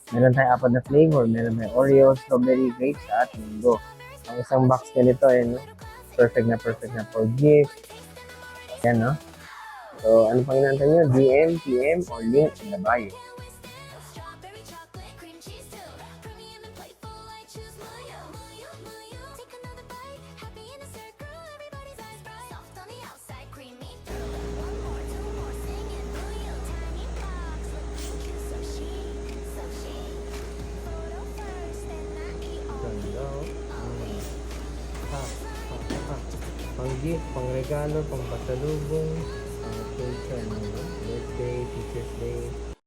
Meron tayong apat na flavor. Meron tayong Oreo, strawberry, grapes, at mango. Ang isang box ganito ay perfect na for gift. Yan, no? So, ano pang inaantay nyo? DM, PM, or link in the bio. Ganda, oh. Pang-gift, pang-regalo, pang-pasalubong, pang-social, birthday, teacher's day,